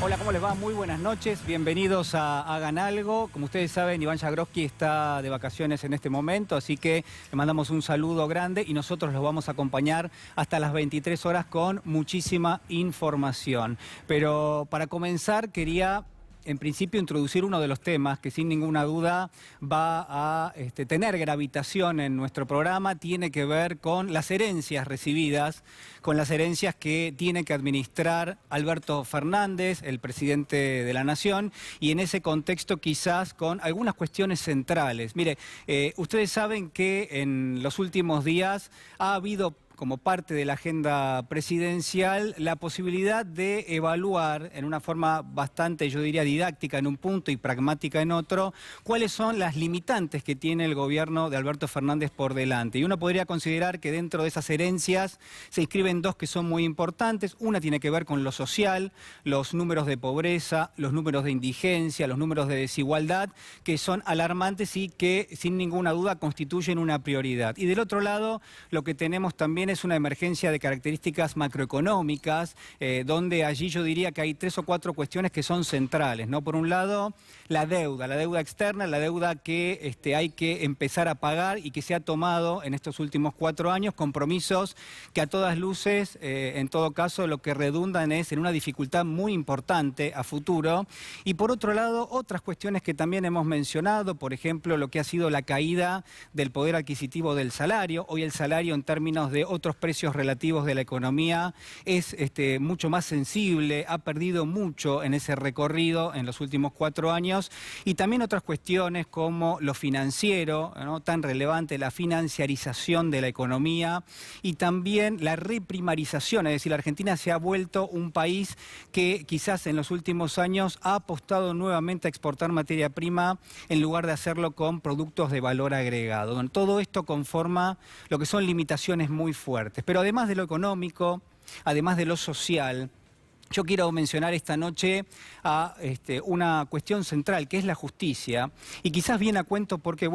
Hola, ¿cómo les va? Muy buenas noches, bienvenidos a Hagan Algo. Como ustedes saben, Iván Jagroski está de vacaciones en este momento, así que le mandamos un saludo grande y nosotros los vamos a acompañar hasta las 23 horas con muchísima información. Pero para comenzar quería, en principio, introducir uno de los temas que sin ninguna duda va a tener gravitación en nuestro programa. Tiene que ver con las herencias recibidas, con las herencias que tiene que administrar Alberto Fernández, el presidente de la Nación, y en ese contexto quizás con algunas cuestiones centrales. Mire, ustedes saben que en los últimos días ha habido, como parte de la agenda presidencial, la posibilidad de evaluar en una forma bastante, yo diría, didáctica en un punto y pragmática en otro, cuáles son las limitantes que tiene el gobierno de Alberto Fernández por delante. Y uno podría considerar que dentro de esas herencias se inscriben dos que son muy importantes. Una tiene que ver con lo social, los números de pobreza, los números de indigencia, los números de desigualdad, que son alarmantes y que sin ninguna duda constituyen una prioridad. Y del otro lado, lo que tenemos también es una emergencia de características macroeconómicas, donde allí yo diría que hay 3 o 4 cuestiones que son centrales, ¿no? Por un lado, la deuda externa, la deuda que hay que empezar a pagar y que se ha tomado en estos últimos 4 años, compromisos que a todas luces, en todo caso, lo que redundan es en una dificultad muy importante a futuro. Y por otro lado, otras cuestiones que también hemos mencionado, por ejemplo, lo que ha sido la caída del poder adquisitivo del salario. Hoy el salario, en términos de otros precios relativos de la economía, es mucho más sensible, ha perdido mucho en ese recorrido en los últimos 4 años, y también otras cuestiones como lo financiero, ¿no?, tan relevante, la financiarización de la economía y también la reprimarización, es decir, la Argentina se ha vuelto un país que quizás en los últimos años ha apostado nuevamente a exportar materia prima en lugar de hacerlo con productos de valor agregado. Bueno, todo esto conforma lo que son limitaciones muy fuertes. Pero además de lo económico, además de lo social, yo quiero mencionar esta noche a una cuestión central, que es la justicia, y quizás viene a cuento porque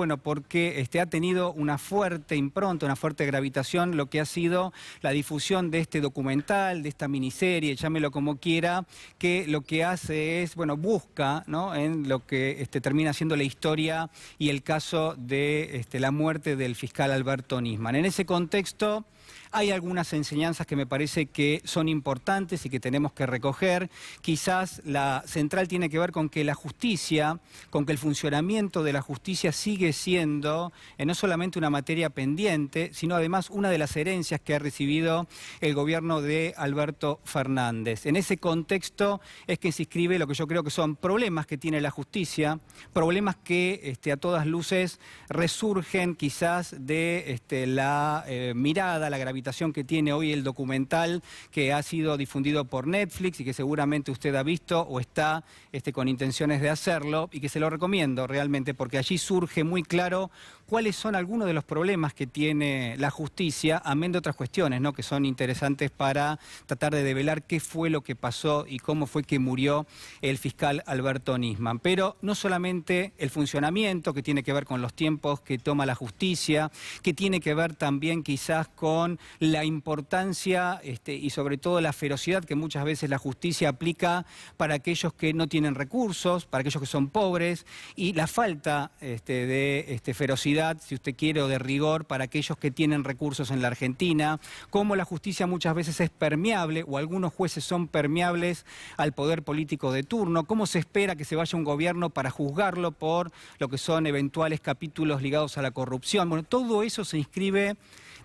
ha tenido una fuerte impronta, una fuerte gravitación, lo que ha sido la difusión de este documental, de esta miniserie, llámelo como quiera, que lo que hace es, busca, ¿no?, en lo que termina siendo la historia y el caso de la muerte del fiscal Alberto Nisman. En ese contexto hay algunas enseñanzas que me parece que son importantes y que tenemos que recoger. Quizás la central tiene que ver con que la justicia, con que el funcionamiento de la justicia sigue siendo no solamente una materia pendiente, sino además una de las herencias que ha recibido el gobierno de Alberto Fernández. En ese contexto es que se inscribe lo que yo creo que son problemas que tiene la justicia, problemas que a todas luces resurgen quizás de la mirada, la gravitación que tiene hoy el documental que ha sido difundido por Netflix y que seguramente usted ha visto o está con intenciones de hacerlo, y que se lo recomiendo realmente porque allí surge muy claro cuáles son algunos de los problemas que tiene la justicia, amén de otras cuestiones, ¿no?, que son interesantes para tratar de develar qué fue lo que pasó y cómo fue que murió el fiscal Alberto Nisman. Pero no solamente el funcionamiento, que tiene que ver con los tiempos que toma la justicia, que tiene que ver también quizás con la importancia y sobre todo la ferocidad que muchas veces la justicia aplica para aquellos que no tienen recursos, para aquellos que son pobres, y la falta de ferocidad, si usted quiere, o de rigor para aquellos que tienen recursos en la Argentina, cómo la justicia muchas veces es permeable, o algunos jueces son permeables al poder político de turno, cómo se espera que se vaya un gobierno para juzgarlo por lo que son eventuales capítulos ligados a la corrupción. Bueno, todo eso se inscribe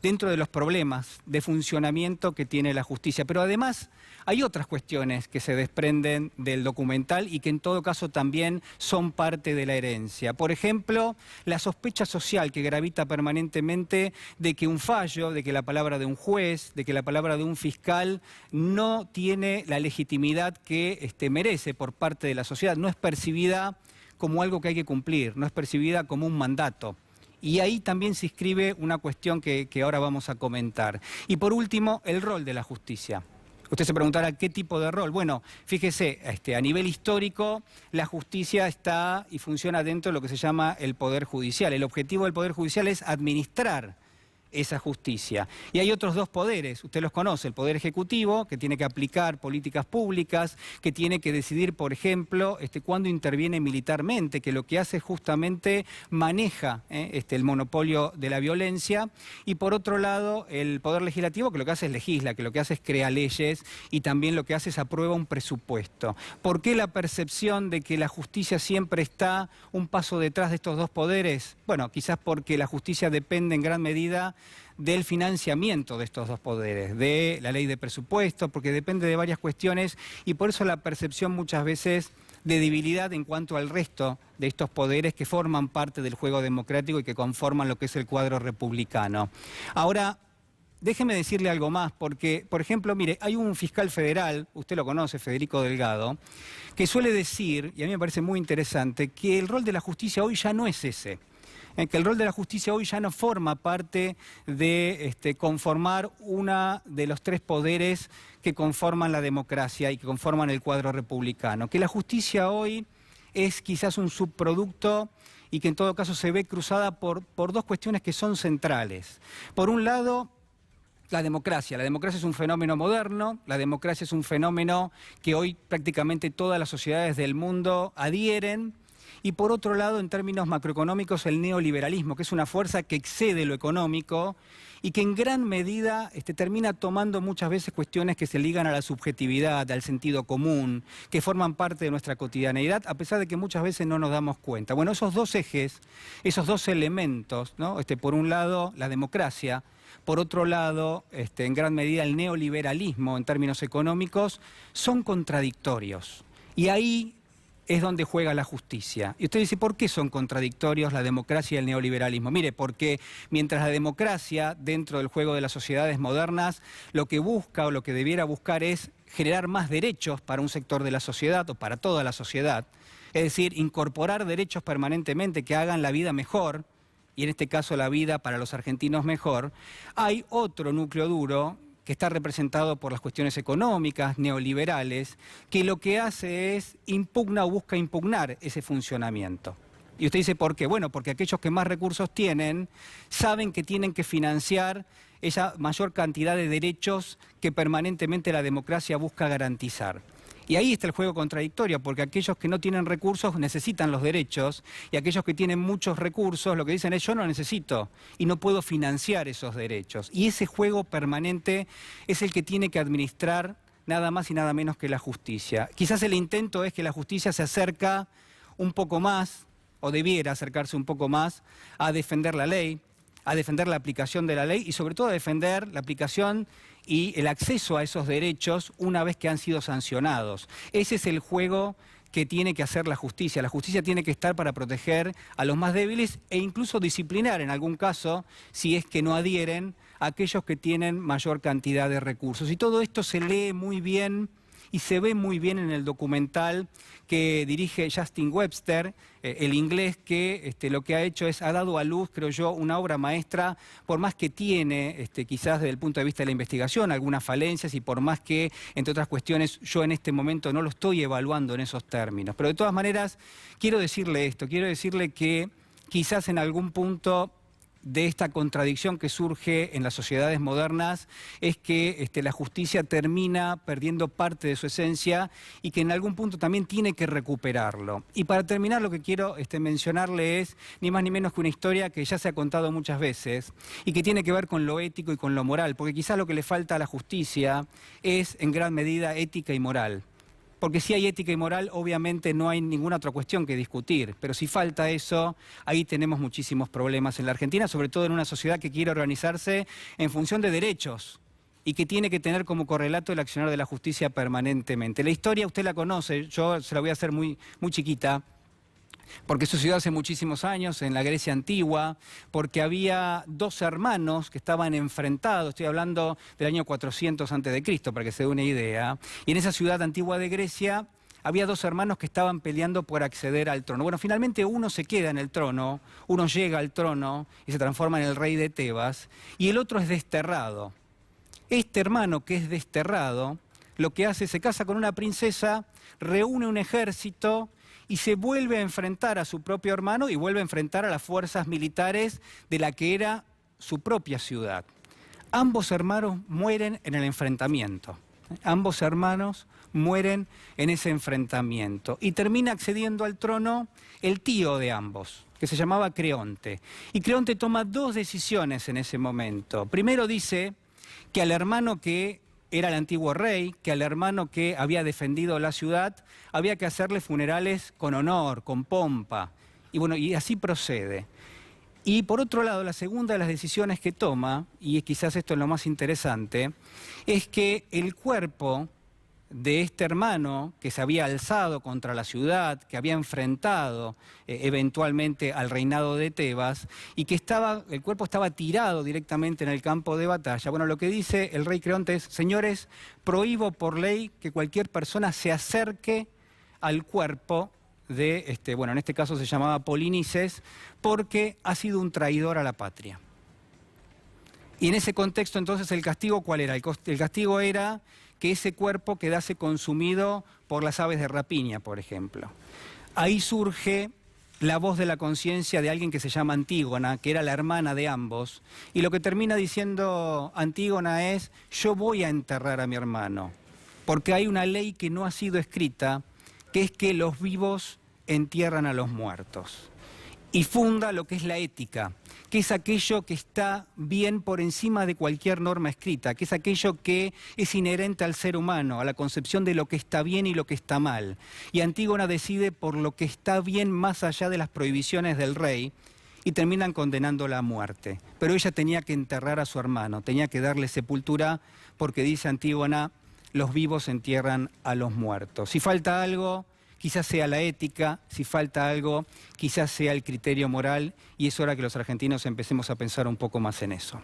dentro de los problemas de funcionamiento que tiene la justicia. Pero además hay otras cuestiones que se desprenden del documental y que en todo caso también son parte de la herencia. Por ejemplo, la sospecha social que gravita permanentemente de que un fallo, de que la palabra de un juez, de que la palabra de un fiscal no tiene la legitimidad que merece por parte de la sociedad, no es percibida como algo que hay que cumplir, no es percibida como un mandato. Y ahí también se inscribe una cuestión que ahora vamos a comentar. Y por último, el rol de la justicia. Usted se preguntará qué tipo de rol. Bueno, fíjese, a nivel histórico, la justicia está y funciona dentro de lo que se llama el Poder Judicial. El objetivo del Poder Judicial es administrar esa justicia. Y hay otros dos poderes, usted los conoce, el Poder Ejecutivo, que tiene que aplicar políticas públicas, que tiene que decidir, por ejemplo, cuándo interviene militarmente, que lo que hace justamente maneja el monopolio de la violencia, y por otro lado, el Poder Legislativo, que lo que hace es legisla, que lo que hace es crear leyes, y también lo que hace es aprueba un presupuesto. ¿Por qué la percepción de que la justicia siempre está un paso detrás de estos dos poderes? Bueno, quizás porque la justicia depende en gran medida del financiamiento de estos dos poderes, de la ley de presupuesto, porque depende de varias cuestiones y por eso la percepción muchas veces de debilidad en cuanto al resto de estos poderes que forman parte del juego democrático y que conforman lo que es el cuadro republicano. Ahora, déjeme decirle algo más, porque, por ejemplo, mire, hay un fiscal federal, usted lo conoce, Federico Delgado, que suele decir, y a mí me parece muy interesante, que el rol de la justicia hoy ya no es ese. Que el rol de la justicia hoy ya no forma parte de conformar uno de los tres poderes que conforman la democracia y que conforman el cuadro republicano. Que la justicia hoy es quizás un subproducto y que en todo caso se ve cruzada por dos cuestiones que son centrales. Por un lado, la democracia. La democracia es un fenómeno moderno, la democracia es un fenómeno que hoy prácticamente todas las sociedades del mundo adhieren. Y por otro lado, en términos macroeconómicos, el neoliberalismo, que es una fuerza que excede lo económico y que en gran medida termina tomando muchas veces cuestiones que se ligan a la subjetividad, al sentido común, que forman parte de nuestra cotidianeidad, a pesar de que muchas veces no nos damos cuenta. Bueno, esos dos ejes, esos dos elementos, ¿no? Por un lado, la democracia, por otro lado, en gran medida el neoliberalismo en términos económicos, son contradictorios. Y ahí es donde juega la justicia. Y usted dice, ¿por qué son contradictorios la democracia y el neoliberalismo? Mire, porque mientras la democracia, dentro del juego de las sociedades modernas, lo que busca o lo que debiera buscar es generar más derechos para un sector de la sociedad o para toda la sociedad, es decir, incorporar derechos permanentemente que hagan la vida mejor, y en este caso la vida para los argentinos mejor, hay otro núcleo duro que está representado por las cuestiones económicas, neoliberales, que lo que hace es impugna o busca impugnar ese funcionamiento. Y usted dice, ¿por qué? Bueno, porque aquellos que más recursos tienen, saben que tienen que financiar esa mayor cantidad de derechos que permanentemente la democracia busca garantizar. Y ahí está el juego contradictorio, porque aquellos que no tienen recursos necesitan los derechos y aquellos que tienen muchos recursos lo que dicen es yo no necesito y no puedo financiar esos derechos. Y ese juego permanente es el que tiene que administrar nada más y nada menos que la justicia. Quizás el intento es que la justicia se acerca un poco más, o debiera acercarse un poco más, a defender la ley, a defender la aplicación de la ley y sobre todo a defender la aplicación y el acceso a esos derechos una vez que han sido sancionados. Ese es el juego que tiene que hacer la justicia. La justicia tiene que estar para proteger a los más débiles e incluso disciplinar en algún caso, si es que no adhieren, a aquellos que tienen mayor cantidad de recursos. Y todo esto se lee muy bien y se ve muy bien en el documental que dirige Justin Webster, el inglés, que lo que ha hecho es, ha dado a luz, creo yo, una obra maestra, por más que tiene, quizás desde el punto de vista de la investigación, algunas falencias y por más que, entre otras cuestiones, yo en este momento no lo estoy evaluando en esos términos. Pero de todas maneras, quiero decirle esto, quiero decirle que quizás en algún punto de esta contradicción que surge en las sociedades modernas es que la justicia termina perdiendo parte de su esencia y que en algún punto también tiene que recuperarlo. Y para terminar lo que quiero mencionarle es ni más ni menos que una historia que ya se ha contado muchas veces y que tiene que ver con lo ético y con lo moral, porque quizás lo que le falta a la justicia es en gran medida ética y moral. Porque si hay ética y moral, obviamente no hay ninguna otra cuestión que discutir. Pero si falta eso, ahí tenemos muchísimos problemas en la Argentina, sobre todo en una sociedad que quiere organizarse en función de derechos y que tiene que tener como correlato el accionar de la justicia permanentemente. La historia usted la conoce, yo se la voy a hacer muy chiquita, porque sucedió hace muchísimos años en la Grecia antigua, porque había dos hermanos que estaban enfrentados, estoy hablando del año 400 a.C., para que se dé una idea, y en esa ciudad antigua de Grecia había dos hermanos que estaban peleando por acceder al trono. Bueno, finalmente uno se queda en el trono, uno llega al trono y se transforma en el rey de Tebas, y el otro es desterrado. Este hermano que es desterrado, lo que hace es se casa con una princesa, reúne un ejército y se vuelve a enfrentar a su propio hermano y vuelve a enfrentar a las fuerzas militares de la que era su propia ciudad. Ambos hermanos mueren en el enfrentamiento. Ambos hermanos mueren en ese enfrentamiento. Y termina accediendo al trono el tío de ambos, que se llamaba Creonte. Y Creonte toma dos decisiones en ese momento. Primero dice que al hermano que era el antiguo rey, que al hermano que había defendido la ciudad, había que hacerle funerales con honor, con pompa. Y bueno, y así procede. Y por otro lado, la segunda de las decisiones que toma, y quizás esto es lo más interesante, es que el cuerpo de este hermano que se había alzado contra la ciudad, que había enfrentado eventualmente al reinado de Tebas, y que el cuerpo estaba tirado directamente en el campo de batalla. Bueno, lo que dice el rey Creonte es: señores, prohíbo por ley que cualquier persona se acerque al cuerpo de, bueno, en este caso se llamaba Polinices, porque ha sido un traidor a la patria. Y en ese contexto, entonces, ¿el castigo cuál era? El castigo era que ese cuerpo quedase consumido por las aves de rapiña, por ejemplo. Ahí surge la voz de la conciencia de alguien que se llama Antígona, que era la hermana de ambos, y lo que termina diciendo Antígona es: yo voy a enterrar a mi hermano, porque hay una ley que no ha sido escrita, que es que los vivos entierran a los muertos. Y funda lo que es la ética, que es aquello que está bien por encima de cualquier norma escrita, que es aquello que es inherente al ser humano, a la concepción de lo que está bien y lo que está mal. Y Antígona decide por lo que está bien más allá de las prohibiciones del rey, y terminan condenándola a muerte. Pero ella tenía que enterrar a su hermano, tenía que darle sepultura, porque dice Antígona: los vivos entierran a los muertos. Si falta algo, quizás sea la ética; si falta algo, quizás sea el criterio moral, y es hora que los argentinos empecemos a pensar un poco más en eso.